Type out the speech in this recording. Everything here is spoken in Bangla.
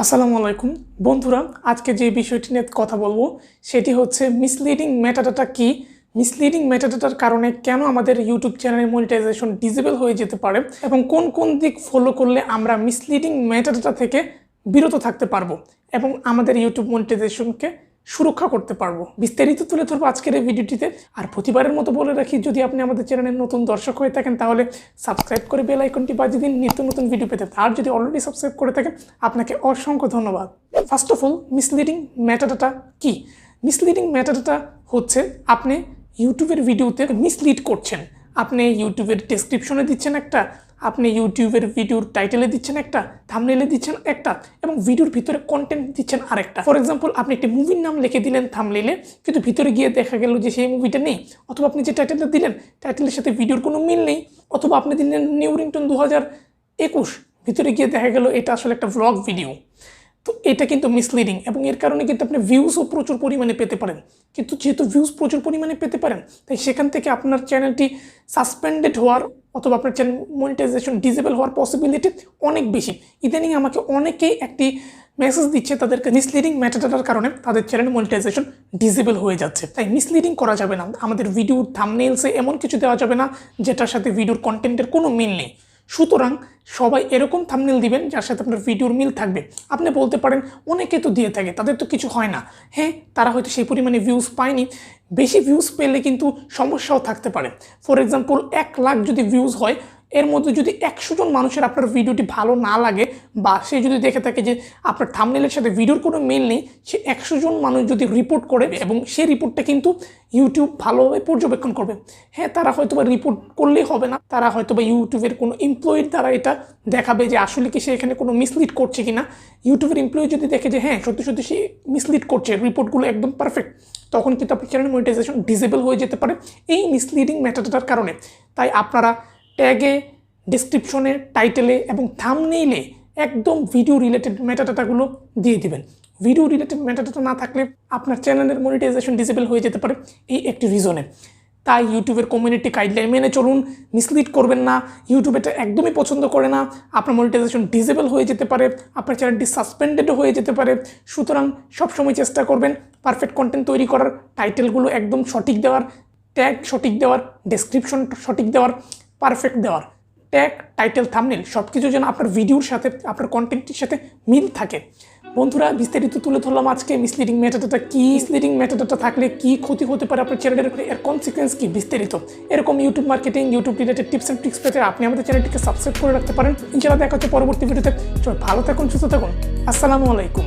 আসসালামু আলাইকুম বন্ধুরা, আজকে যে বিষয়টি নিয়ে কথা বলবো সেটি হচ্ছে মিসলিডিং মেটাডাটা কি, মিসলিডিং মেটাডাটার কারণে কেন আমাদের ইউটিউব চ্যানেলের মনিটাইজেশন ডিসেবল হয়ে যেতে পারে এবং কোন কোন দিক ফলো করলে আমরা মিসলিডিং মেটাডাটা থেকে বিরত থাকতে পারবো এবং আমাদের ইউটিউব মনিটাইজেশনকে সুরক্ষা করতে পারবো। বিস্তারিত তুলে ধরবো আজকের এই ভিডিওটিতে। আর প্রতিবারের মতো বলে রাখি, যদি আপনি আমাদের চ্যানেলের নতুন দর্শক হয়ে থাকেন তাহলে সাবস্ক্রাইব করে বেল আইকনটি বাজিয়ে দিন নিত্য নতুন ভিডিও পেতে। আর যদি অলরেডি সাবস্ক্রাইব করে থাকেন আপনাকে অসংখ্য ধন্যবাদ। First of all, misleading metadata কি? মিসলিডিং মেটাডাটা হচ্ছে আপনি ইউটিউবের ভিডিওতে মিসলিড করছেন। আপনি ইউটিউবের ডেসক্রিপশনে দিচ্ছেন একটা, আপনি ইউটিউবের ভিডিওর টাইটেলে দিচ্ছেন একটা, থাম্বনেইলে দিচ্ছেন একটা এবং ভিডিওর ভিতরে কন্টেন্ট দিচ্ছেন আরেকটা। ফর এক্সাম্পল, আপনি একটি মুভির নাম লিখে দিলেন থাম্বনেইলে, কিন্তু ভিতরে গিয়ে দেখা গেল যে সেই মুভিটা নেই, অথবা আপনি যে টাইটেলটা দিলেন টাইটেলের সাথে ভিডিওর কোনো মিল নেই, অথবা আপনি দিলেন নিউ রিংটোন 2021, ভিতরে গিয়ে দেখা গেল এটা আসলে একটা ভ্লগ ভিডিও। তো এটা কিন্তু মিসলিডিং এবং এর কারণে কিন্তু আপনি ভিউসও প্রচুর পরিমাণে পেতে পারেন। কিন্তু যেহেতু ভিউস প্রচুর পরিমাণে পেতে পারেন, তাই সেখান থেকে আপনার চ্যানেলটি সাসপেন্ডেড হওয়ার অথবা আপনার চ্যানেল মনিটাইজেশন ডিসেবল হওয়ার পসিবিলিটি অনেক বেশি। ইদানিং আমাকে অনেকেই একটি মেসেজ দিচ্ছে তাদেরকে মিসলিডিং মেটাডাটার কারণে তাদের চ্যানেল মনিটাইজেশন ডিসেবল হয়ে যাচ্ছে। তাই মিসলিডিং করা যাবে না। আমাদের ভিডিওর থাম্বনেইলসে এমন কিছু দেওয়া যাবে না যেটার সাথে ভিডিওর কন্টেন্টের কোনো মিল নেই। সুতরাং সবাই এরকম থাম্বনেইল দিবেন যার সাথে আপনার ভিডিওর মিল থাকবে। আপনি বলতে পারেন অনেকে তো দিয়ে থাকে, তাদের তো কিছু হয় না। হ্যাঁ, তারা হয়তো সেই পরিমাণে ভিউজ পায়নি। বেশি ভিউজ পেলে কিন্তু সমস্যাও থাকতে পারে। ফর এক্সাম্পল, 1 লাখ যদি ভিউজ হয়, এর মধ্যে যদি 100 জন মানুষের আপনার ভিডিওটি ভালো না লাগে বা সে যদি দেখে থাকে যে আপনার থাম্বনেইলের সাথে ভিডিওর কোনো মিল নেই, সে 100 জন মানুষ যদি রিপোর্ট করে এবং সেই রিপোর্টটা কিন্তু ইউটিউব ভালোভাবে পর্যবেক্ষণ করবে। হ্যাঁ, তারা হয়তো বা রিপোর্ট করলেই হবে না, তারা হয়তো বা ইউটিউবের কোনো এমপ্লয়ির দ্বারা এটা দেখাবে যে আসলে কি সে এখানে কোনো মিসলিড করছে কিনা। ইউটিউবের এমপ্লয়ি যদি দেখে যে হ্যাঁ সত্যি সত্যি সে মিসলিড করছে, রিপোর্টগুলো একদম পারফেক্ট, তখন কিন্তু আপনার চ্যানেল মনিটাইজেশন ডিসেবল হয়ে যেতে পারে এই মিসলিডিং মেটাডাটার কারণে। তাই আপনারা ট্যাগে, ডেসক্রিপশনে, টাইটেলে এবং থাম্বনেইলে একদম ভিডিও রিলেটেড মেটাডাটাগুলো দিয়ে দিবেন। ভিডিও রিলেটেড মেটাডাটা না থাকলে আপনার চ্যানেলের মনিটাইজেশন ডিসেবল হয়ে যেতে পারে এই একটি রিজনে। তাই ইউটিউবের কমিউনিটি গাইডলাইন মেনে চলুন, মিসলিড করবেন না। ইউটিউব এটা একদমই পছন্দ করে না। আপনার মনিটাইজেশন ডিসেবল হয়ে যেতে পারে, আপনার চ্যানেলটি সাসপেন্ডেডও হয়ে যেতে পারে। সুতরাং সবসময় চেষ্টা করবেন পারফেক্ট কন্টেন্ট তৈরি করার, টাইটেলগুলো একদম সঠিক দেওয়ার, ট্যাগ সঠিক দেওয়ার, ডেসক্রিপশন সঠিক দেওয়ার, পারফেক্ট দেওয়ার। ট্যাগ, টাইটেল, থাম্বনেইল সব কিছু যেন আপনার ভিডিওর সাথে, আপনার কন্টেন্টের সাথে মিল থাকে। বন্ধুরা, বিস্তারিত তুলে ধরলাম আজকে মিসলিডিং মেটাডাটা কি, মিসলিডিং মেটাডাটা থাকলে কি ক্ষতি হতে পারে আপনার চ্যানেলের, এর কনসিকুয়েন্স কি, বিস্তারিত। এরকম YouTube marketing, YouTube related tips and tricks পেতে আপনি আমাদের চ্যানেলটিকে সাবস্ক্রাইব করে রাখতে পারেন। ইনশাআল্লাহ দেখা হচ্ছে পরবর্তী ভিডিওতে। ভালো থাকুন, সুস্থ থাকুন। আসসালামু আলাইকুম।